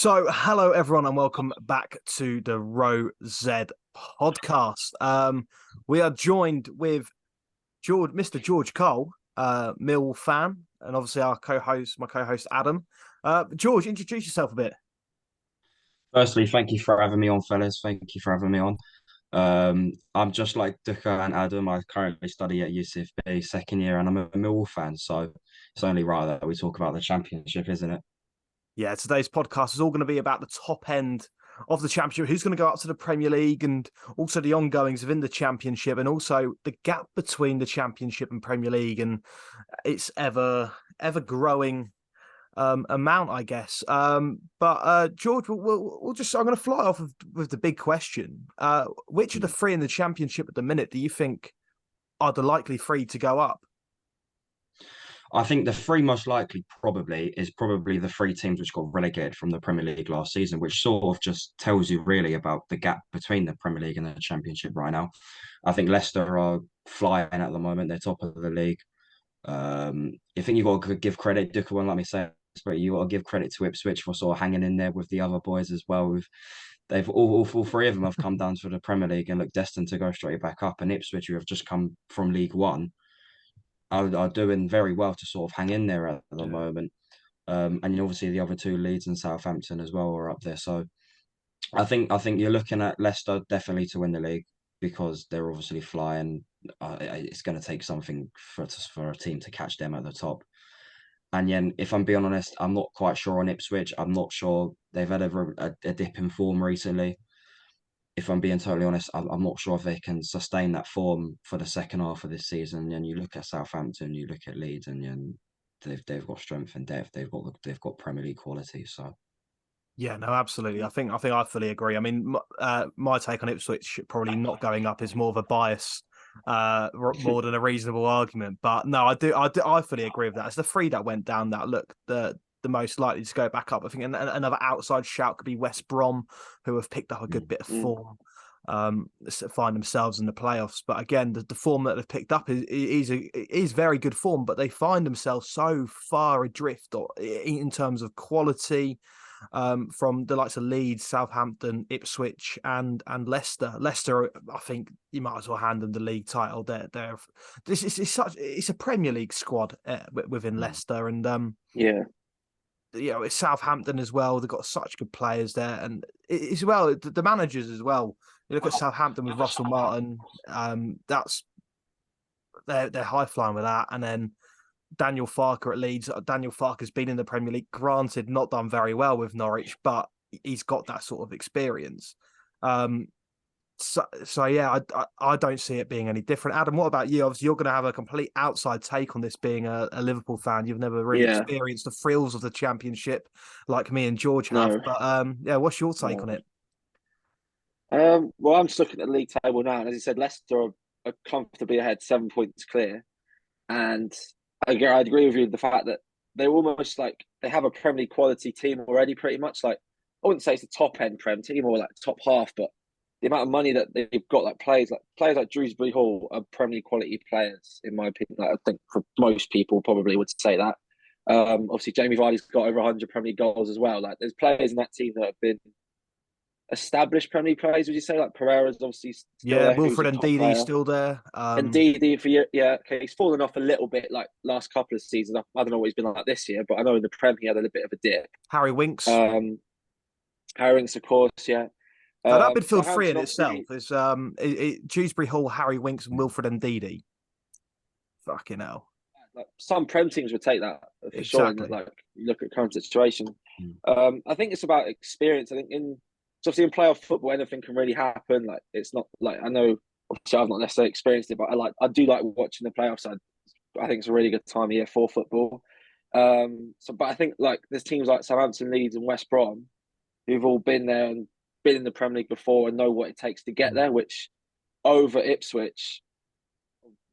So, hello everyone, and welcome back to the Row Z podcast. We are joined with Mr. George Cole, Mill fan, and obviously my co-host Adam. George, introduce yourself a bit. Firstly, thank you for having me on, fellas. Thank you for having me on. I'm just like Duka and Adam. I currently study at UCFB second year, and I'm a Millwall fan. So it's only right that we talk about the championship, isn't it? Yeah, today's podcast is all going to be about the top end of the championship, who's going to go up to the Premier League, and also the ongoings within the championship, and also the gap between the championship and Premier League, and its ever growing amount, I guess. But George, we'll just I'm going to fly off with the big question. Which of the three in the championship at the minute do you think are the likely three to go up? I think the three most likely probably the three teams which got relegated from the Premier League last season, which sort of just tells you really about the gap between the Premier League and the Championship right now. I think Leicester are flying at the moment; they're top of the league. I think you've got to give credit. Duka won't let me say this, but you got to give credit to Ipswich for sort of hanging in there with the other boys as well. They've all three of them have come down to the Premier League and look destined to go straight back up. And Ipswich, who have just come from League One, are doing very well to sort of hang in there at the Yeah. moment. And obviously the other two, Leeds and Southampton as well, are up there. So I think you're looking at Leicester definitely to win the league because they're obviously flying. It's going to take something for a team to catch them at the top. And then, if I'm being honest, I'm not quite sure on Ipswich. I'm not sure they've had a dip in form recently. If I'm being totally honest, I'm not sure if they can sustain that form for the second half of this season. And you look at Southampton, you look at Leeds, and they've got strength and depth. They've got Premier League quality. So Yeah, no, absolutely. I think I fully agree. I mean, my take on Ipswich probably not going up is more of a bias, more than a reasonable argument. But no, I fully agree with that. It's the three that went down that look the most likely to go back up. I think another outside shout could be West Brom, who have picked up a good mm, bit of form, find themselves in the playoffs. But again, the form that they've picked up is very good form, but they find themselves so far adrift in terms of quality from the likes of Leeds, Southampton, Ipswich, and Leicester. Leicester, I think you might as well hand them the league title. They're this is it's a Premier League squad within mm, Leicester, and Yeah, it's Southampton as well. They've got such good players there, and as well the managers as well. You look at Southampton with Russell Martin. That's they're high flying with that, and then Daniel Farker at Leeds. Daniel Farker's been in the Premier League, granted, not done very well with Norwich, but he's got that sort of experience. Um, so yeah, I don't see it being any different. Adam, what about you? Obviously, you're going to have a complete outside take on this, being a Liverpool fan. You've never really yeah, experienced the thrills of the Championship like me and George have. no, But yeah, what's your take on no. it? Well, I'm just looking at the league table now, and as you said, Leicester are comfortably ahead, 7 points clear. And I'd agree with you the fact that they're almost like they have a Premier League quality team already, pretty much. Like I wouldn't say it's a top end Prem team or like top half, but the amount of money that they've got, like players like Drewsbury Hall are Premier League quality players, in my opinion. Like, I think for most people probably would say that. Obviously, Jamie Vardy's got over 100 Premier League goals as well. Like, there's players in that team that have been established Premier League players. Would you say like Pereira's obviously still Yeah, there, who's Wilfred a and top Ndidi player, still there. and Didi for you, yeah, okay, he's fallen off a little bit like last couple of seasons. I don't know what he's been like this year, but I know in the Prem he had a little bit of a dip. Harry Winks. Um, Harring's of course, yeah. That midfield three in Southampton itself obviously, is Dewsbury Hall, Harry Winks, and Wilfred and Ndidi. Fucking hell. like some Prem teams would take that for sure. And Exactly. like you look at current situation, mm, I think it's about experience. I think obviously in playoff football anything can really happen. Like it's not like I know obviously I've not necessarily experienced it, but I do like watching the playoffs. I think it's a really good time of year for football. But I think like there's teams like Southampton, Leeds, and West Brom who've all been there and been in the Premier League before and know what it takes to get Mm. there, which over Ipswich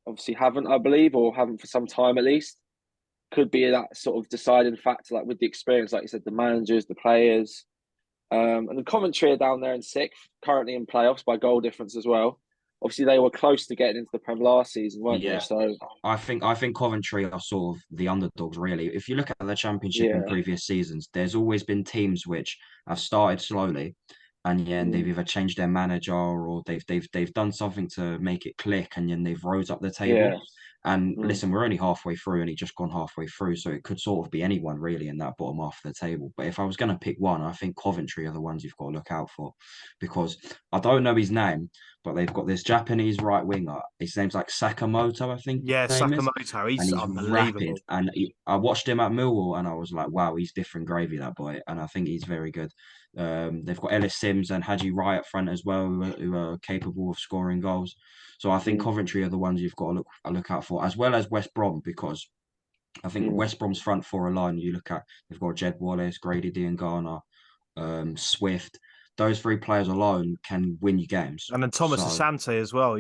obviously haven't, I believe, or haven't for some time at least. Could be that sort of deciding factor, like with the experience, like you said, the managers, the players, and the commentary are down there in sixth, currently in playoffs by goal difference as well. obviously they were close to getting into the Prem last season, weren't they? Yeah, So I think Coventry are sort of the underdogs, really. If you look at the Championship in yeah, previous seasons, there's always been teams which have started slowly, and then they've mm, either changed their manager or they've done something to make it click, and then they've rose up the table. yeah, And mm, listen, we're only halfway through, and just gone halfway through, so it could sort of be anyone really in that bottom half of the table. But if I was going to pick one, I think Coventry are the ones you've got to look out for, because I don't know his name, but they've got this Japanese right winger. His name's like Sakamoto, I think Yeah, his name is, Sakamoto, and he's he's rapid. unbelievable. And I watched him at Millwall, and I was like, wow, he's different gravy, that boy. And I think he's very good. They've got Ellis Sims and Haji Wright up front as well, who are capable of scoring goals. So I think mm, Coventry are the ones you've got to look out for, as well as West Brom, because I think mm. West Brom's front four line, you look at, they've got Jed Wallace, Grady Diangana, Swift. Those three players alone can win you games. And then Thomas So Asante as well.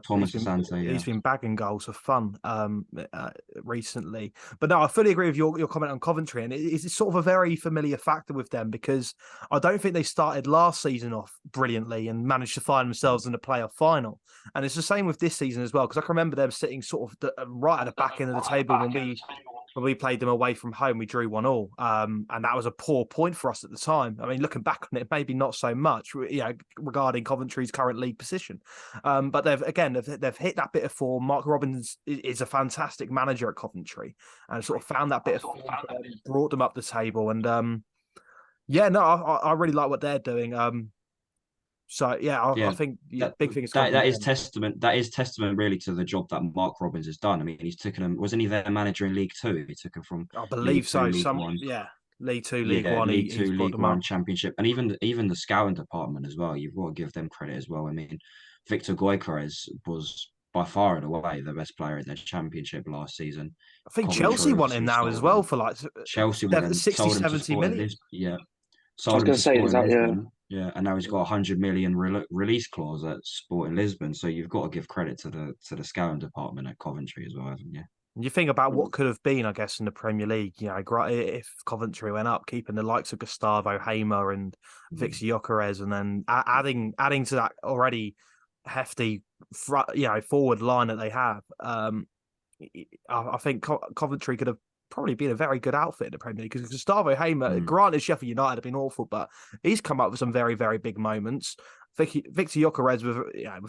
Thomas Asante, He's yeah. been bagging goals for fun recently. But no, I fully agree with your comment on Coventry, and it's sort of a very familiar factor with them because I don't think they started last season off brilliantly and managed to find themselves in the playoff final. And it's the same with this season as well, because I can remember them sitting sort of right at the back end of the table when we played them away from home. We drew 1-1, and that was a poor point for us at the time. I mean, looking back on it, maybe not so much, regarding Coventry's current league position. But they've hit that bit of form. Mark Robbins is a fantastic manager at Coventry, and sort of found that bit of form, brought them up the table, and I really like what they're doing. So yeah, I Yeah, think that big thing is that coming that from is them. testament. That is testament really to the job that Mark Robbins has done. I mean, he's taken him. Wasn't he their manager in League Two? He took him from I League believe Two, so. League One. League Two, League Yeah, One. League He's Two, brought League them up. One, Championship, and even the scouting department as well. You've got to give them credit as well. I mean, Victor Gyökeres was by far and away the best player in the Championship last season. I think Chelsea Coventry want him obviously now as sold well him. for like Chelsea went and 60, sold him to 70 Sporting million. Lisbon. Yeah, I was sold him going to to say, is Sporting that yeah, Lisbon. Yeah, and now he's got 100 million release clause at Sporting Lisbon. So you've got to give credit to the scouting department at Coventry as well, haven't you? You think about mm, what could have been, I guess, in the Premier League. If Coventry went up, keeping the likes of Gustavo Hamer and Mm. Victor Gyökeres, and then adding to that already hefty, forward line that they have. I think Coventry could have probably been a very good outfit in the Premier League because Gustavo Hamer, Mm. granted Sheffield United have been awful, but he's come up with some very, very big moments. Victor Gyökeres, we've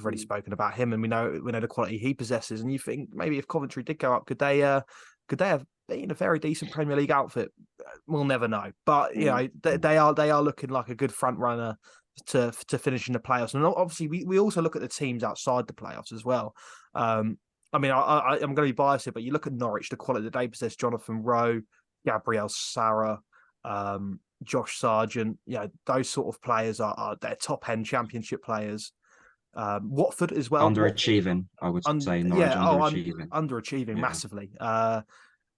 already mm, spoken about him, and we know the quality he possesses. And you think maybe if Coventry did go up, could they have been a very decent Premier League outfit? We'll never know. But mm, they are looking like a good front runner to finish in the playoffs. And obviously, we also look at the teams outside the playoffs as well. I mean, I'm going to be biased here, but you look at Norwich, the quality that they possess: Jonathan Rowe, Gabriel Sara, Josh Sargent. Those sort of players are they're top end Championship players. Watford as well. Underachieving, I would say. Norwich underachieving. Underachieving Yeah. massively.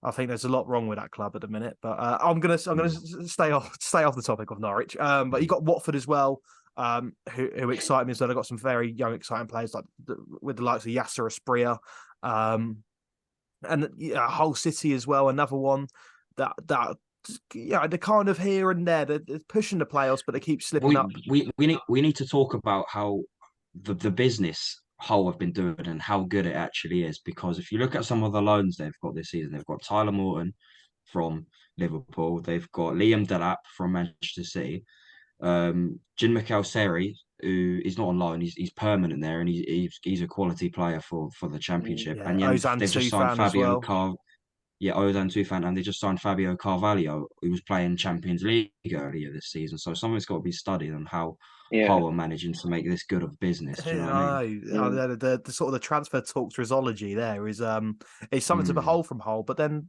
I think there's a lot wrong with that club at the minute, but I'm gonna stay off the topic of Norwich. But you got Watford as well, who excite me as well. They've got some very young, exciting players with the likes of Yasser Asprilla, and Hull City as well. Another one that they're kind of here and there. They're pushing the playoffs, but they keep slipping we up. we need to talk about how the business Hull have been doing and how good it actually is. Because if you look at some of the loans they've got this season, they've got Tyler Morton from Liverpool, they've got Liam Delap from Manchester City, Jin Mikel Seri, who is not on loan, he's permanent there, and he's a quality player for the Championship. Yeah, And then Ozan they've just signed Tufan as well. Ozan Tufan, and they just signed Fabio Carvalho, who was playing Champions League earlier this season. So something's got to be studied on how yeah, Hull are managing to make this good of business. Do you know what I mean? I know. mm, The sort of the transfer talks resology there is something to Mm. behold from Hull, but then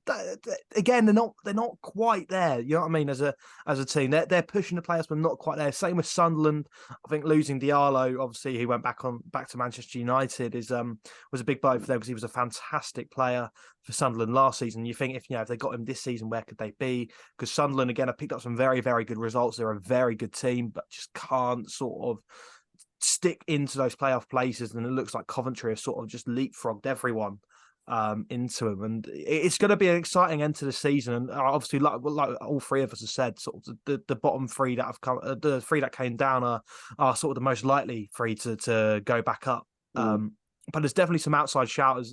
again they're not quite there. You know what I mean? As a team, they're pushing the players, but not quite there. Same with Sunderland. I think losing Diallo, obviously, he went back to Manchester United, was a big blow for them because he was a fantastic player for Sunderland last season. You think if they got him this season, where could they be? Because Sunderland again have picked up some very, very good results. They're a very good team, but just can't sort of stick into those playoff places. And it looks like Coventry have sort of just leapfrogged everyone into them, and it's going to be an exciting end to the season. And obviously, like all three of us have said, sort of the bottom three that have come, the three that came down are sort of the most likely three to go back up. But there's definitely some outside shouts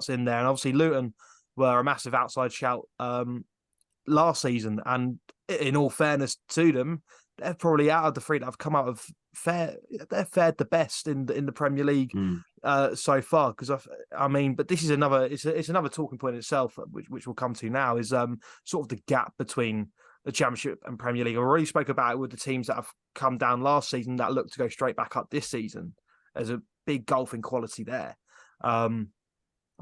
in there, and obviously Luton were a massive outside shout last season. And in all fairness to them, they're probably out of the three that have come out of they're fared the best in the Premier League so far. Because I mean, but this is it's another talking point in itself, which we'll come to now, is sort of the gap between the Championship and Premier League. I already spoke about it with the teams that have come down last season that look to go straight back up this season. There's a big gulf in quality there. And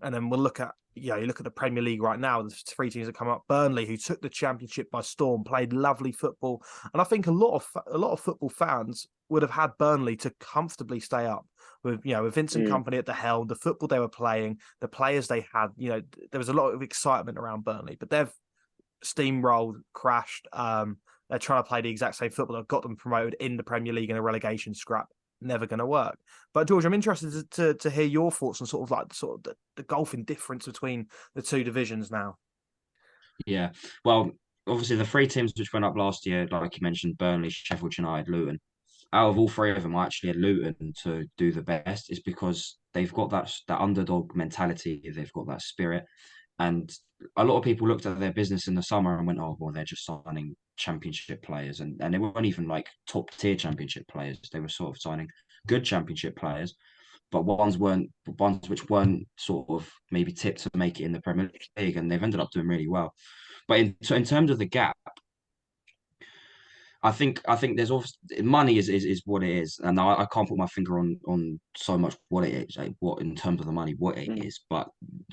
then we'll look at, you look at the Premier League right now, there's three teams that come up. Burnley, who took the Championship by storm, played lovely football. And I think a lot of football fans would have had Burnley to comfortably stay up with, with Vincent Kompany at the helm, the football they were playing, the players they had, there was a lot of excitement around Burnley, but they've steamrolled, crashed. They're trying to play the exact same football that got them promoted in the Premier League in a relegation scrap. Never going to work. But George, I'm interested to hear your thoughts on sort of the golfing difference between the two divisions now. Yeah, well, obviously the three teams which went up last year, like you mentioned, Burnley, Sheffield United, Luton. Out of all three of them, I actually had Luton to do the best. Is because they've got that underdog mentality. They've got that spirit, and a lot of people looked at their business in the summer and went, "Oh, well, they're just signing Championship players," and they weren't even like top tier Championship players. They were sort of signing good Championship players, but ones which weren't sort of maybe tipped to make it in the Premier League, and they've ended up doing really well. But in terms of the gap, I think there's also money is what it is, and I can't put my finger on so much what it is, like what in terms of the money what it is. But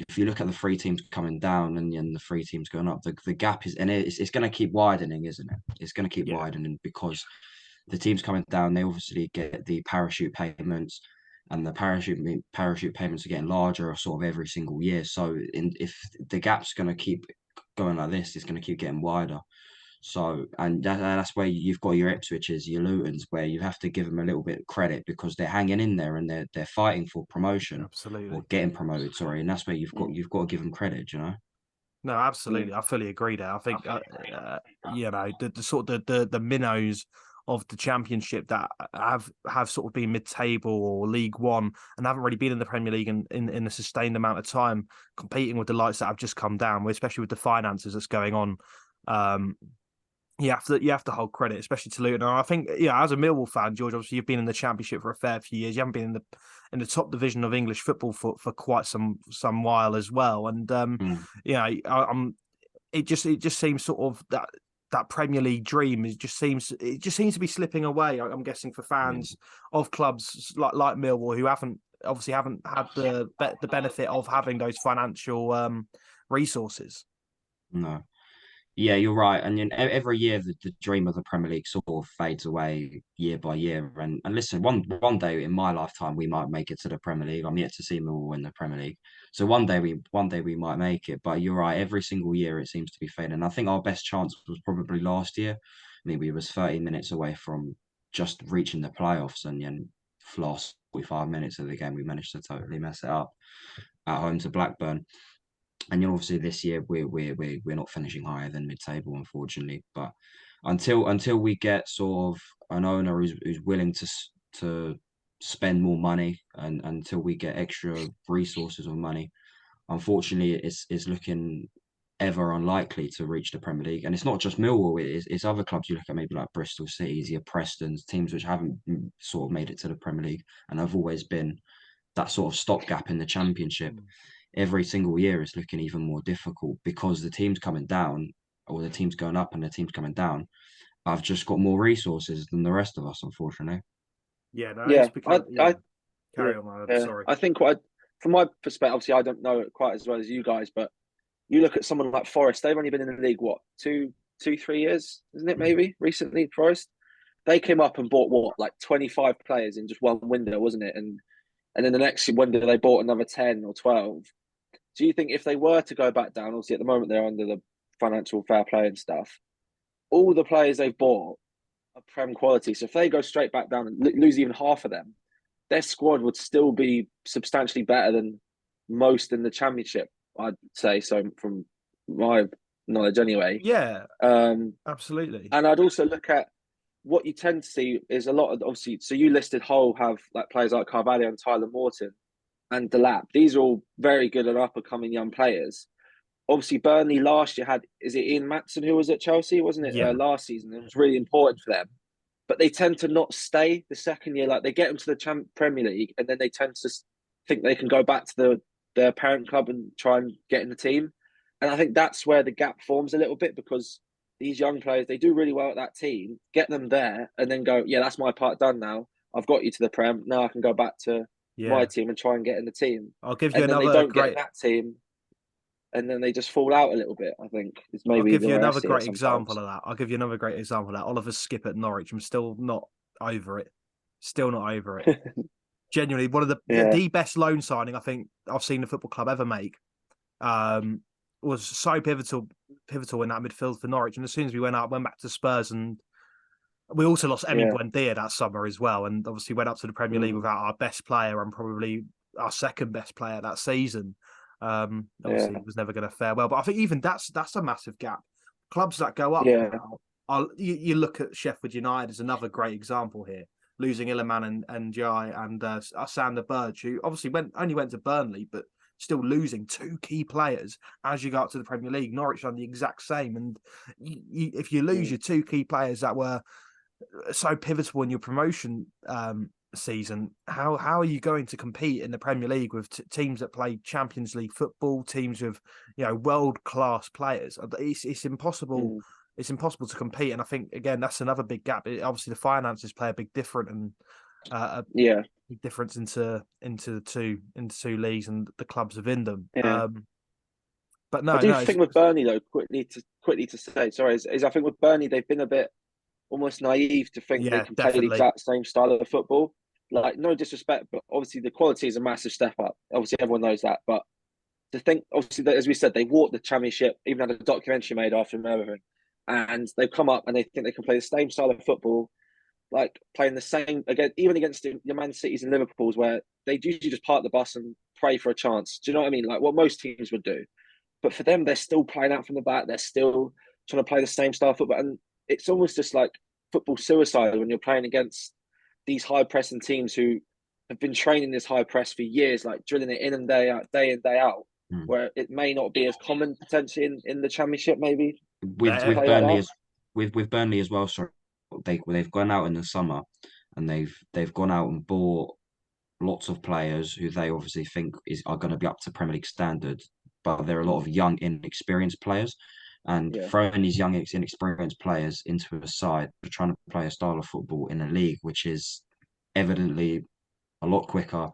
if you look at the three teams coming down and the three teams going up, the gap is, and it's going to keep widening, isn't it? It's going to keep widening because the teams coming down, they obviously get the parachute payments, and the parachute payments are getting larger sort of every single year. So if the gap's going to keep going like this, it's going to keep getting wider. So, and that's where you've got your Ipswiches, your Lutons, where you have to give them a little bit of credit because they're hanging in there and they're fighting for promotion, absolutely, or getting promoted. Sorry, and that's where you've got to give them credit. No, absolutely, I fully agree there. I think the sort of the minnows of the Championship that have sort of been mid-table or League One and haven't really been in the Premier League in a sustained amount of time, competing with the lights that have just come down, especially with the finances that's going on. You have to hold credit, especially to Luton. And I think, as a Millwall fan, George, obviously you've been in the Championship for a fair few years. You haven't been in the top division of English football for quite some while as well. And it just seems sort of that Premier League dream just seems to be slipping away. I'm guessing for fans of clubs like Millwall who haven't had the benefit of having those financial resources. No. Yeah, you're right. And every year the dream of the Premier League sort of fades away year by year. And listen, one day in my lifetime we might make it to the Premier League. I'm yet to see Millwall win the Premier League. So one day we might make it. But you're right, every single year it seems to be fading. And I think our best chance was probably last year. I mean, we was 30 minutes away from just reaching the playoffs, and then last 45 minutes of the game we managed to totally mess it up at home to Blackburn. And obviously this year we're not finishing higher than mid-table, unfortunately. But until we get sort of an owner who's willing to spend more money, and until we get extra resources or money, unfortunately it's looking ever unlikely to reach the Premier League. And it's not just Millwall; it's other clubs. You look at maybe like Bristol Cities, your Prestons, teams which haven't sort of made it to the Premier League and have always been that sort of stopgap in the Championship. Every single year it's looking even more difficult because the teams coming down, or the teams going up and the teams coming down, have just got more resources than the rest of us, unfortunately. Yeah, no, Yeah, it's because carry on. I'm sorry. I think from my perspective, obviously I don't know it quite as well as you guys, but you look at someone like Forest. They've only been in the league what 3 years, isn't it? Maybe recently, Forest. They came up and bought like 25 players in just one window, wasn't it? And in the next window they bought another 10 or 12. Do you think if they were to go back down, obviously at the moment they're under the financial fair play and stuff, all the players they've bought are Prem quality. So if they go straight back down and lose even half of them, their squad would still be substantially better than most in the Championship, I'd say. So from my knowledge anyway. Yeah, absolutely. And I'd also look at what you tend to see is a lot of, obviously, so you listed Hull have like players like Carvalho and Tyler Morton and Delap. These are all very good and up and coming young players. Obviously, Burnley last year had, is it Ian Matson who was at Chelsea, wasn't it, Yeah. last season? It was really important for them. But they tend to not stay the second year. Like they get them to the Premier League and then they tend to think they can go back to their parent club and try and get in the team. And I think that's where the gap forms a little bit, because these young players, they do really well at that team, get them there and then go, yeah, that's my part done now. I've got you to the Prem. Now I can go back to my Yeah. team and try and get in the team. I'll give you And then they another don't get in great. that team and then they just fall out a little bit, I think, is I'll maybe give the you way I another see it great example sometimes. of that. I'll give you another great example of that. Oliver Skip at Norwich. I'm still not over it. Still not over it. Genuinely, one of Yeah, the best loan signing I think I've seen the football club ever make. Was so pivotal in that midfield for Norwich. And as soon as we went back to Spurs, and we also lost Emi yeah. Buendia that summer as well, and obviously went up to the Premier League Mm, without our best player and probably our second best player that season. Obviously, yeah, it was never going to fare well, but I think even that's a massive gap. Clubs that go up yeah, now, you look at Sheffield United as another great example here, losing Illiman and Jai and Sander Burge, who obviously only went to Burnley, but still losing two key players as you go up to the Premier League. Norwich done the exact same, and if you lose mm, your two key players that were so pivotal in your promotion season, how are you going to compete in the Premier League with teams that play Champions League football, teams with world class players? It's impossible. mm. It's impossible to compete, and I think again that's another big gap. Obviously, the finances play a big difference and a Yeah, big difference into two leagues and the clubs within them. yeah. But I no, do no, think with Burnley though, quickly to say, sorry, is I think with Burnley they've been a bit almost naive to think they yeah, can play the definitely, exact same style of football. Like, no disrespect, but obviously the quality is a massive step up. Obviously, everyone knows that. But to think, obviously, that, as we said, they walked the championship, even had a documentary made after them and everything. And they've come up and they think they can play the same style of football, like playing the same, again, even against your Man Cities and Liverpools, where they usually just park the bus and pray for a chance. Do you know what I mean? Like what most teams would do. But for them, they're still playing out from the back. They're still trying to play the same style of football. And it's almost just like football suicide when you're playing against these high pressing teams who have been training this high press for years, like drilling it in and day out, day in, day out, Mm. where it may not be as common potentially in the championship, maybe With to yeah, with play like Burnley that. as with Burnley as well. Sorry, they've gone out in the summer and they've gone out and bought lots of players who they obviously think are going to be up to Premier League standard, but there are a lot Mm, of young, inexperienced players. And yeah. throwing these young, inexperienced players into a side, trying to play a style of football in a league which is evidently a lot quicker,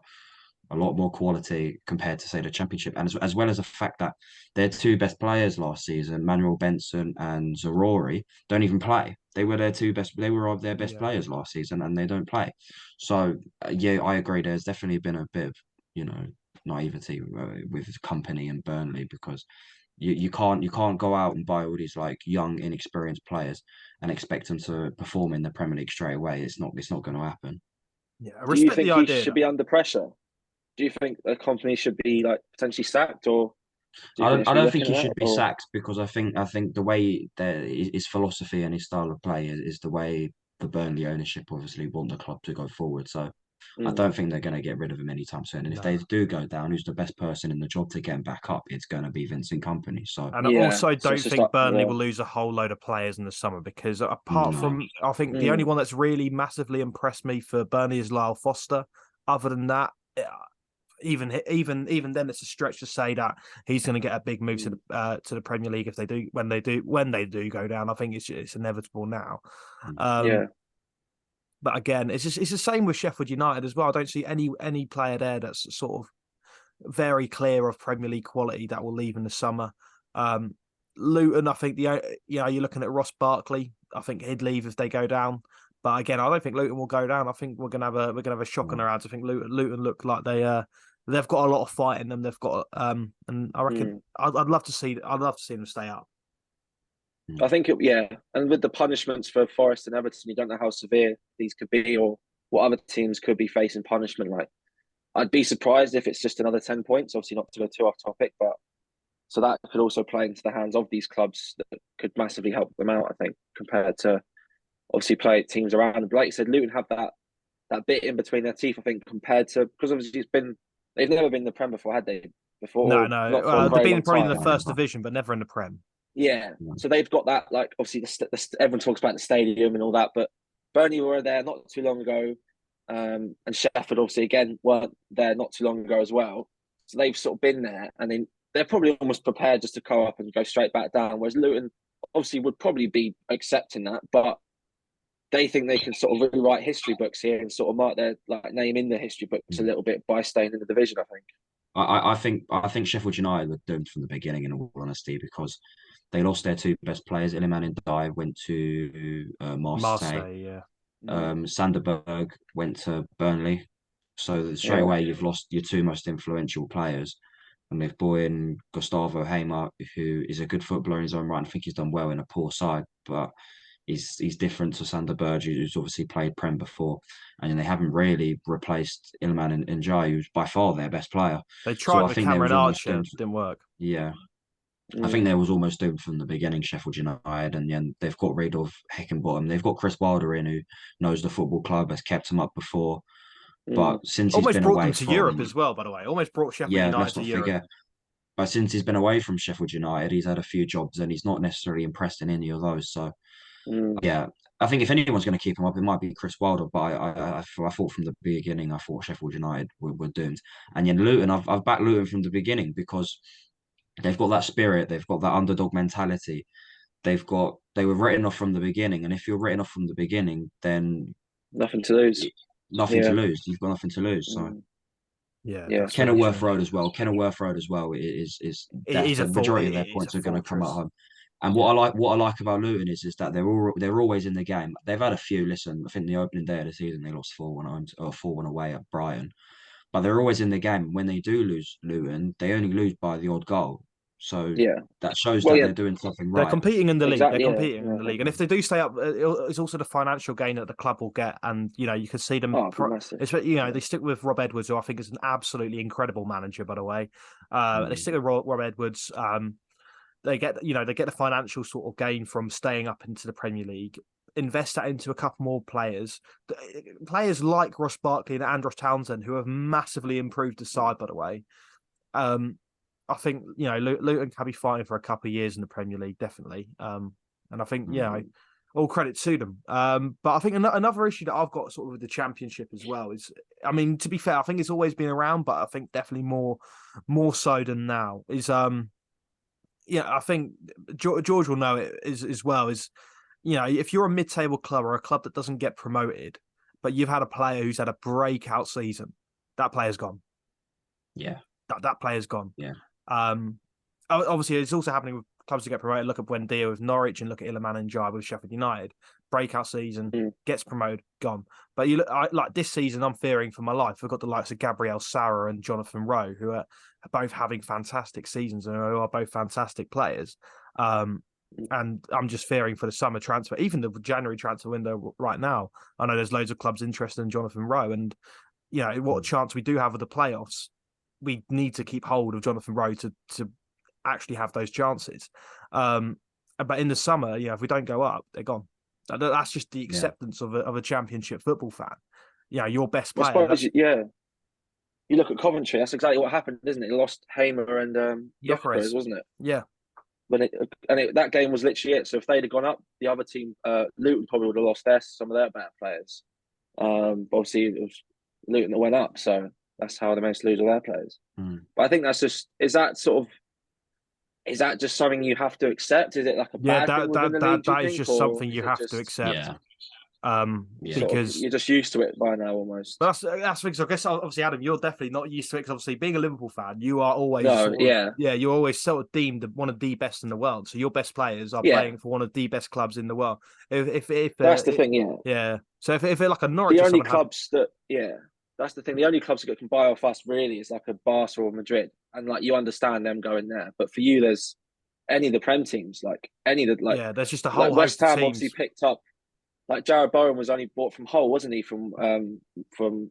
a lot more quality compared to say the Championship, and as well as the fact that their two best players last season, Manuel Benson and Zarori, don't even play. They were their two best. They were their best yeah. players last season, and they don't play. So yeah, I agree. There's definitely been a bit of naivety with company and Burnley, because you can't go out and buy all these like young inexperienced players and expect them to perform in the Premier League straight away. It's not going to happen. Yeah, I Do you respect the think he idea should though. be under pressure? Do you think a company should be like potentially sacked, or do you I think they don't. should I be don't think looking he at that? should be Or sacked, because I think the way that his philosophy and his style of play is the way the Burnley ownership obviously want the club to go forward. So I mm, don't think they're going to get rid of him anytime soon. And if they No. do go down, who's the best person in the job to get him back up? It's going to be Vincent Company. So And I yeah, also so it's don't just think up Burnley to will lose a whole load of players in the summer, because apart no, from, I think the only mm, one that's really massively impressed me for Burnley is Lyle Foster. Other than that, even then, it's a stretch to say that he's going to get a big move mm, to the Premier League if they do when they do go down. I think it's inevitable now. yeah, Um, but again, it's the same with Sheffield United as well. I don't see any player there that's sort of very clear of Premier League quality that will leave in the summer. Um, Luton, I think you're looking at Ross Barkley. I think he'd leave if they go down. But again, I don't think Luton will go down. I think we're gonna have a shock on no. our hands. I think Luton look like they've got a lot of fight in them. They've got and I reckon mm. I'd love to see them stay up. I think yeah, and with the punishments for Forest and Everton, you don't know how severe these could be, or what other teams could be facing punishment. Like, I'd be surprised if it's just another 10 points. Obviously, not to go too off topic, but so that could also play into the hands of these clubs that could massively help them out. I think compared to obviously play teams around them. But like you said, Luton have that bit in between their teeth, I think, compared to, because obviously they've never been in the Prem before, had they? No, Before, no. not for a They've very been long probably in time. the first division, but never in the Prem. Yeah, so they've got that, like, obviously everyone talks about the stadium and all that, but Burnley were there not too long ago, and Sheffield obviously again weren't there not too long ago as well. So they've sort of been there, and they're probably almost prepared just to go up and go straight back down. Whereas Luton obviously would probably be accepting that, but they think they can sort of rewrite history books here and sort of mark their like name in the history books a little bit by staying in the division, I think. I think Sheffield United were doomed from the beginning, in all honesty, because they lost their two best players. Iliman Ndiaye went to Marseille. Marseille, yeah. Sander Berg went to Burnley. So straight away, you've lost your two most influential players. And they've brought in Gustavo Hamer, who is a good footballer in his own right. I think he's done well in a poor side, but he's different to Sander Berg, who's obviously played Prem before. And they haven't really replaced Ilman and Njai, who's by far their best player. They So tried I with think there Cameron was almost Archer, doomed. didn't work. Yeah. I think there was almost doomed from the beginning, Sheffield United, and then they've got rid of Heckenbottom. They've got Chris Wilder in, who knows the football club, has kept them up before. But since he's Almost been brought them away to Europe from, as well, by the way. Almost brought Sheffield yeah, United let's to not Europe. forget. But since he's been away from Sheffield United, he's had a few jobs and he's not necessarily impressed in any of those. So, yeah, I think if anyone's going to keep him up, it might be Chris Wilder. But I thought from the beginning, I thought Sheffield United were doomed. And then Luton, I've backed Luton from the beginning because they've got that spirit, they've got that underdog mentality. They were written off from the beginning, and if you're written off from the beginning, then nothing to lose. Nothing to lose. You've got nothing to lose. So yeah, that's Kenilworth Road as well. Kenilworth Road as well is it that's is a the majority of it their is points a are going to come at fortress. home. And what I like about Luton is that they're always in the game. They've had a few. Listen, I think the opening day of the season they lost 4-1 home or 4-1 away at Brighton, but they're always in the game. When they do lose Luton, they only lose by the odd goal. So Yeah. that shows Well, that yeah, they're doing something They're right. competing in the league. They're exactly. competing in Yeah, the league, and if they do stay up, it's also the financial gain that the club will get. And you can see them. it'd be massive. They stick with Rob Edwards, who I think is an absolutely incredible manager. By the way, they stick with Rob Edwards. They get the financial sort of gain from staying up into the Premier League. Invest that into a couple more players like Ross Barkley and Andros Townsend, who have massively improved the side. By the way, I think Luton can be fighting for a couple of years in the Premier League, definitely. And I think all credit to them. But I think another issue that I've got sort of with the Championship as well is, I mean, to be fair, I think it's always been around, but I think definitely more so than now is I think George will know it as well. Is if you're a mid-table club or a club that doesn't get promoted, but you've had a player who's had a breakout season, that player's gone. Yeah, that player's gone. Yeah. Obviously, it's also happening with clubs that get promoted. Look at Buendia with Norwich and look at Iliman Ndiaye with Sheffield United. Breakout season, gets promoted, gone. But you look like this season, I'm fearing for my life. We've got the likes of Gabriel Sara and Jonathan Rowe, who are both having fantastic seasons and who are both fantastic players. And I'm just fearing for the summer transfer, even the January transfer window right now. I know there's loads of clubs interested in Jonathan Rowe, and what chance we do have of the playoffs. We need to keep hold of Jonathan Rowe to actually have those chances. But in the summer, if we don't go up, they're gone. That's just the acceptance of a Championship football fan. Your best player. I suppose, you look at Coventry. That's exactly what happened, isn't it? They lost Hamer and Gyökeres, wasn't it? Yeah. That game was literally it. So if they'd have gone up, the other team, Luton probably would have lost some of their better players. Obviously, it was Luton that went up, so that's how they managed to lose all their players. But I think that's just is that just something you have to accept? Is it like a bad thing within the league? That is just something you have to accept. Yeah. Because you're just used to it by now almost. That's because I guess obviously Adam, you're definitely not used to it. Because obviously being a Liverpool fan, you are always you're always sort of deemed one of the best in the world. So your best players are playing for one of the best clubs in the world. If that's the thing, So if they're like a Norwich, the only clubs that's the thing. The only clubs that can buy off us really is like a Barca or Madrid, and like you understand them going there. But for you, there's any of the Prem teams, like any of the there's just a whole West Ham teams. Obviously picked up. Like Jared Bowen was only bought from Hull, wasn't he? From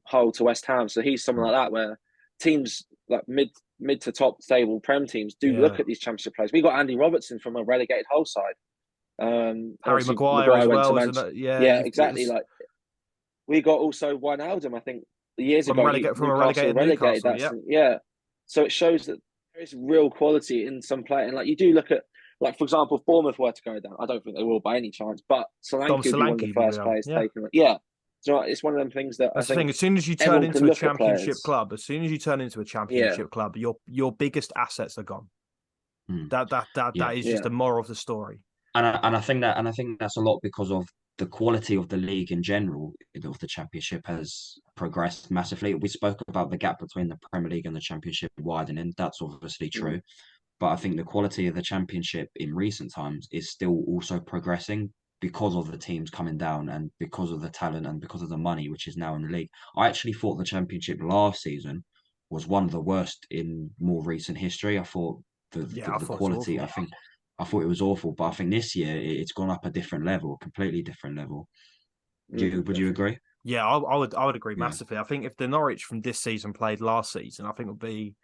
Hull to West Ham, so he's someone like that. Where teams like mid to top stable Prem teams do look at these Championship players. We got Andy Robertson from a relegated Hull side. Harry Obviously, Maguire as Maguire went to well, isn't Manchester. it? Yeah, Yeah, exactly. it's Like we got also Wijnaldum, I think, years ago. from a Newcastle relegated relegated Newcastle. that. Yeah, Yeah, so it shows that there is real quality in some play. And like you do look at, like for example, if Bournemouth were to go down, I don't think they will by any chance. But Dom Solanke would be one of the Solanke will be first on. players Yeah. taken. Yeah, so it's one of them things that I That's the thing. think As soon as you turn everyone can into a look at championship players. club, as soon as you turn into a Yeah, championship club, your biggest assets are gone. Mm. That is just yeah, the moral of the story. And I think that's a lot because of the quality of the league in general. Of the Championship has progressed massively. We spoke about the gap between the Premier League and the Championship widening. That's obviously mm, true. But I think the quality of the Championship in recent times is still also progressing because of the teams coming down and because of the talent and because of the money which is now in the league. I actually thought the Championship last season was one of the worst in more recent history. I thought Yeah, I the thought it's quality, awful. I thought it was awful, but I think this year it's gone up a different level, a completely different level. Would you Definitely. agree? Yeah, I would agree Yeah. massively. I think if the Norwich from this season played last season, I think it would be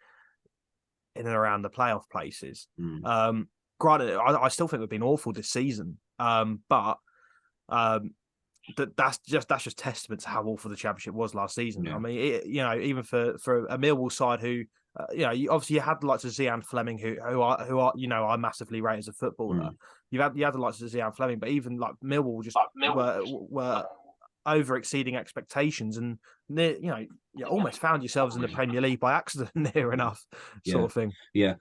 in and around the playoff places. Mm. Granted, I still think we've been awful this season. But um, that's just testament to how awful the Championship was last season. Yeah. I mean, even for a Millwall side who, obviously you had the likes of Zian Fleming who are I massively rate as a footballer. Mm. You had the likes of Zian Fleming, but even like Millwall just were over exceeding expectations, and you almost found yourselves in the Premier League by accident, near enough, sort Yeah. of thing. Yeah.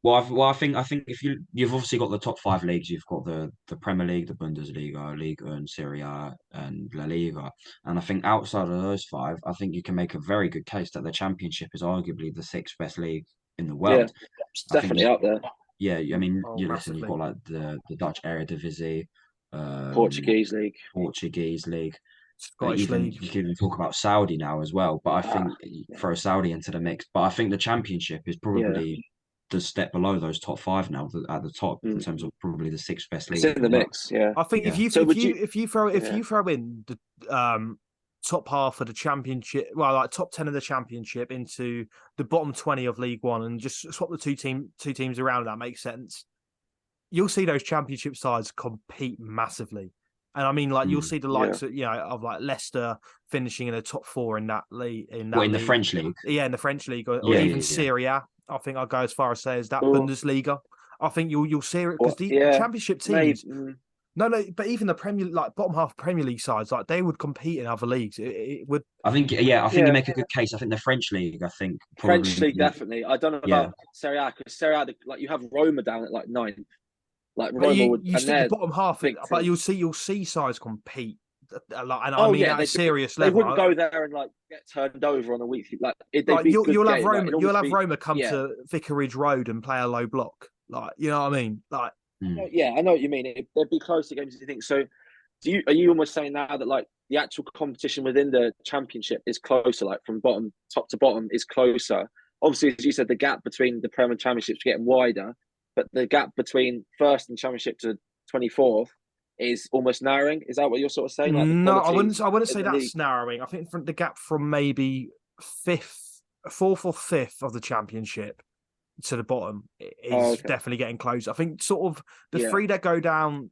I think if you've obviously got the top five leagues, you've got the Premier League, the Bundesliga, Liga, and Serie A, and La Liga. And I think outside of those five, I think you can make a very good case that the Championship is arguably the sixth best league in the yeah, world. it's I think definitely up there. yeah, I mean, Oh, you listen, you've massively. got like the Dutch Eredivisie, Portuguese league. Portuguese league. Scottish Even League. you can even talk about Saudi now as well. But I think Yeah, throw Saudi into the mix. But I think the Championship is yeah. probably the step below those top five now, at the top in Mm. terms of probably the sixth best It's league in in the the world. mix. Yeah. I think Yeah. So would you? if Yeah. you throw in the top half of the Championship, well, like top 10 of the Championship into the bottom 20 of League One, and just swap the two teams around, that makes sense. You'll see those Championship sides compete massively, and I mean, like you'll Mm. see the Yeah. likes of like Leicester finishing in the top four in that league. Well, in the French league. Yeah, in the French league, or Yeah, even yeah, yeah. Serie A. I think I'll go as far as say as that Well, Bundesliga. I think you'll see it because well, the yeah. Championship Maybe. teams. No, but even the Premier, like bottom half Premier League sides, like they would compete in other leagues. It would. I think yeah, I think you Yeah. make a good case. I think the French league, I think French probably league definitely. I don't know yeah. about Serie A because Serie A, like you have Roma down at like ninth. Like But Roma would, you and stick the they're bottom half, big but team. you'll see sides compete a lot, and I Oh mean yeah, at a serious they level. wouldn't go there and like get turned over on a weekly. Like they'd Like be good you'll have game. Like Roma, it'd almost be Roma come yeah. to Vicarage Road and play a low block. Like you know what I mean? Like Mm. Yeah, I know what you mean. They'd be close to games. You think so? Are you almost saying now that like the actual competition within the championship is closer, like from top to bottom is closer? Obviously, as you said, the gap between the Prem and Championships getting wider, but the gap between first and Championship to 24th is almost narrowing. Is that what you're sort of saying? Like the no, quality I wouldn't in say the league? that's narrowing. I think from the gap from maybe fourth or fifth of the Championship to the bottom Oh, is okay. definitely getting close. I think sort of the Yeah. three that go down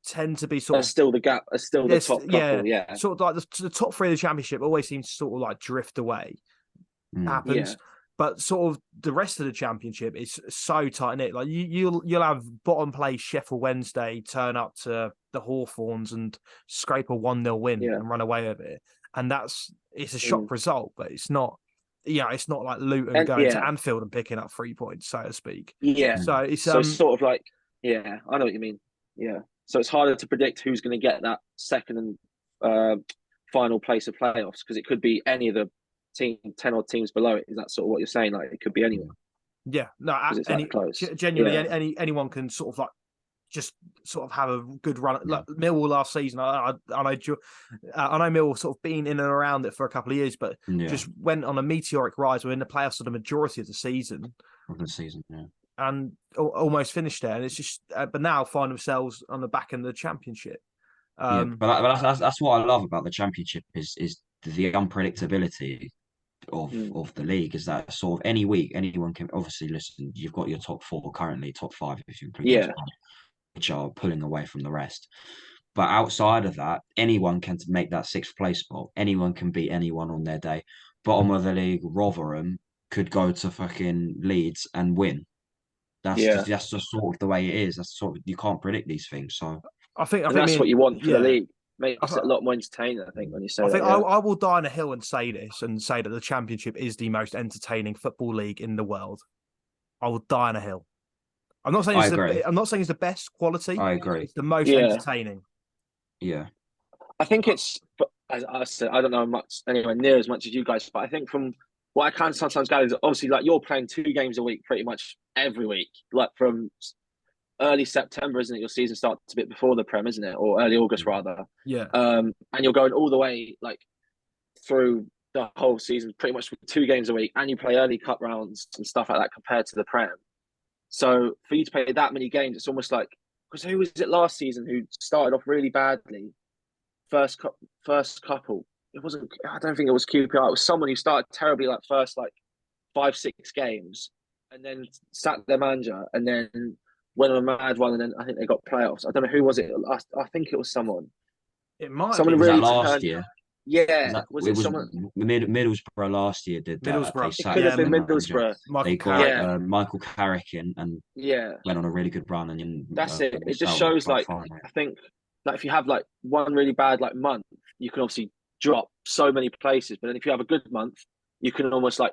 tend to be sort That's of still the gap. That's still the top yeah, couple. Yeah. sort of like the top three of the Championship always seems to sort of like drift away. Mm. Happens. Yeah. But sort of the rest of the Championship is so tight knit. Like you'll have bottom place Sheffield Wednesday turn up to the Hawthorns and scrape a 1-0 win Yeah. and run away with it, and it's a Mm. shock result, but it's not. Yeah, it's not like Luton And going to yeah. Anfield and picking up 3 points, so to speak. Yeah. So Mm. it's So it's sort of like, yeah, I know what you mean. Yeah. So it's harder to predict who's going to get that second and final place of playoffs because it could be any of the 10 odd teams below it. Is that sort of what you're saying? Like it could be anyone yeah, no, because it's that close. genuinely Yeah. anyone can sort of like just sort of have a good run. Like Millwall last season, I know Millwall sort of been in and around it for a couple of years, but Yeah. just went on a meteoric rise. We're in the playoffs for the majority of the season, Yeah. and almost finished there. And it's just, but now find themselves on the back end of the Championship. Yeah, but that's what I love about the Championship is the unpredictability of the league. Is that sort of any week anyone can obviously listen. You've got your top four currently, top five if you include Yeah. West Ham. which are pulling away from the rest. But outside of that, anyone can make that sixth place spot. Anyone can beat anyone on their day. Bottom of the league, Rotherham could go to fucking Leeds and win. Yeah. That's just sort of the way it is. That's sort of, you can't predict these things. So I think That's what you want for the league. Makes I, it a lot more entertaining, I think, when you say I that. think Yeah. I will die on a hill and say this and say that the Championship is the most entertaining football league in the world. I will die on a hill. I'm not saying I agree. I'm not saying it's the best quality. I agree. It's the most Yeah. entertaining. Yeah. I think it's, as I said, I don't know much anywhere near as much as you guys, but I think from what I can sometimes gather is obviously like you're playing 2 games a week pretty much every week, like from early September, isn't it? Your season starts a bit before the Prem, isn't it? Or early August rather. Yeah. And you're going all the way like through the whole season, pretty much with 2 games a week, and you play early cup rounds and stuff like that compared to the Prem. So for you to play that many games, it's almost like, because who was it last season who started off really badly? First couple. It wasn't. I don't think it was QPR. It was someone who started terribly, like first like 5-6 games, and then sacked their manager, and then went on a mad one, and then I think they got playoffs. I don't know who was it. I think it was someone. It might Someone be. Was that really last turned. year? Yeah, was it someone? Middlesbrough last year did that. They Middlesbrough. It sacked could have the been manager. Middlesbrough. Michael They got Carrick. Michael Carrick in and Yeah, went on a really good run, and then that's it. It just South shows by like far. I think like if you have like one really bad like month, you can obviously drop so many places. But then if you have a good month, you can almost like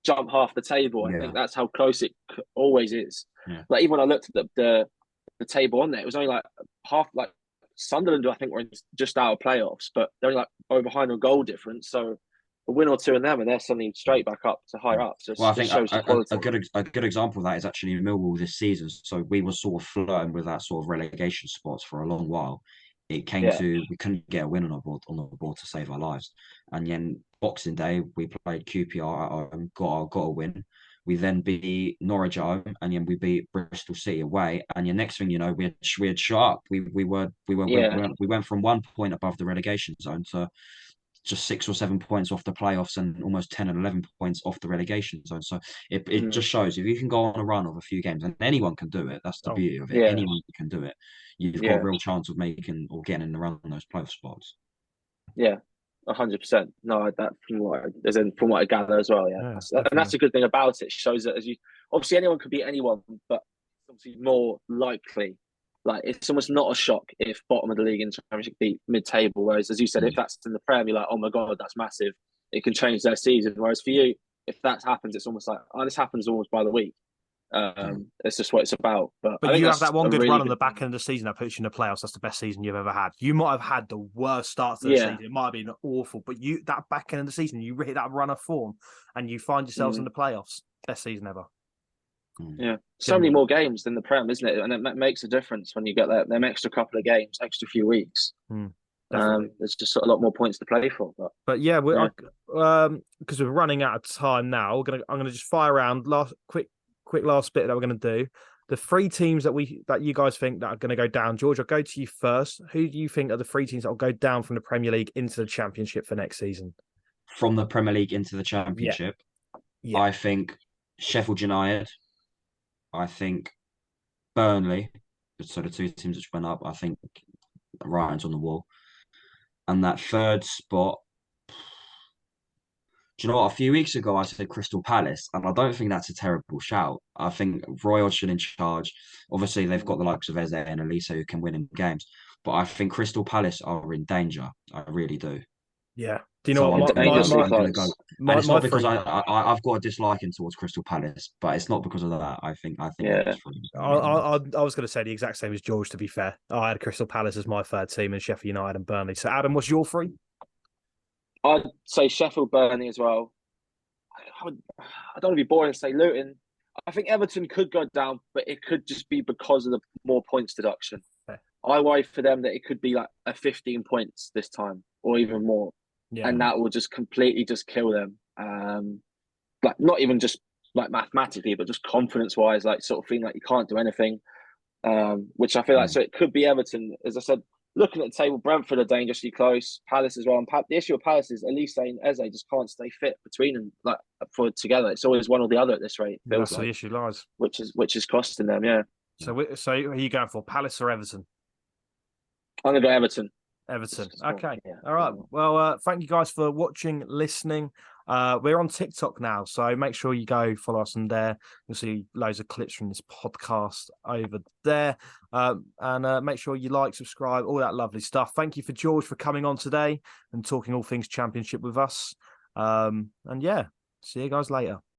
jump half the table. I Yeah. think that's how close it always is. Yeah. Like even when I looked at the table on there, it was only like half like Sunderland. I think were just out of playoffs, but they're only like over behind on goal difference. So a win or two in them, and they're suddenly straight back up to higher up. So Well, I it think shows the quality. a good example of that is actually Millwall this season. So we were sort of flirting with that sort of relegation spots for a long while. It came Yeah. to we couldn't get a win on the board to save our lives, and then Boxing Day we played QPR at home, got a win. We then beat Norwich at home, and then we beat Bristol City away. And the next thing you know, we had shot up. Yeah. We went from 1 point above the relegation zone to just 6 or 7 points off the playoffs and almost 10 and 11 points off the relegation zone. So it just shows if you can go on a run of a few games, and anyone can do it. That's the beauty of it. Yeah. Anyone can do it. You've got a real chance of making or getting in the run on those playoff spots. Yeah, 100%. No, that from what I gather as well. Yeah, and that's a good thing about it. It shows that as you obviously anyone could beat anyone, but obviously more likely. Like it's almost not a shock if bottom of the league in the Championship beat mid-table. Whereas, as you said, if that's in the Prem, you're like, oh my god, that's massive. It can change their season. Whereas for you, if that happens, it's almost like, oh, this happens almost by the week. It's just what it's about. But I think you have that's that one a good really run on the back end of the season that puts you in the playoffs. That's the best season you've ever had. You might have had the worst start to the season. It might have been awful, but that back end of the season, you hit that run of form and you find yourselves in the playoffs. Best season ever. Yeah, so many more games than the Prem, isn't it? And it makes a difference when you get them extra couple of games, extra few weeks. There's just a lot more points to play for. But yeah, because we're running out of time now. I'm gonna just fire around quick last bit that we're gonna do. The 3 teams that you guys think that are going to go down. George, I'll go to you first. Who do you think are the 3 teams that will go down from the Premier League into the Championship for next season? From the Premier League into the Championship, yeah. I think Sheffield United. I think Burnley. So the 2 teams which went up, I think writing's on the wall. And that 3rd spot, do you know what? A few weeks ago, I said Crystal Palace, and I don't think that's a terrible shout. I think Roy Hodgson in charge. Obviously, they've got the likes of Eze and Elisa who can win in games, but I think Crystal Palace are in danger. I really do. Yeah. Do you know what? I'm going to go. And it's not because I've got a disliking towards Crystal Palace, but it's not because of that. I think. Yeah. I was going to say the exact same as George. To be fair, I had Crystal Palace as my 3rd team, and Sheffield United and Burnley. So, Adam, what's your 3? I'd say Sheffield, Burnley as well. I don't want to be boring and say Luton. I think Everton could go down, but it could just be because of the more points deduction. Okay. I worry for them that it could be like a 15 points this time or even more. Yeah. And that will just completely just kill them. Like not even just like mathematically, but just confidence-wise, like sort of feeling like you can't do anything. Which I feel like, so it could be Everton. As I said, looking at the table, Brentford are dangerously close. Palace as well. And the issue of Palace is Elise and Eze just can't stay fit between them together. It's always one or the other at this rate. That's where the issue lies. Which is costing them, yeah. So who are you going for, Palace or Everton? I'm gonna go Everton. Everton. Just go- Okay. yeah. All right. Well, thank you guys for watching, listening. We're on TikTok now, so make sure you go follow us on there. You'll see loads of clips from this podcast over there. And make sure you like, subscribe, all that lovely stuff. Thank you for George for coming on today and talking all things Championship with us. And yeah, see you guys later.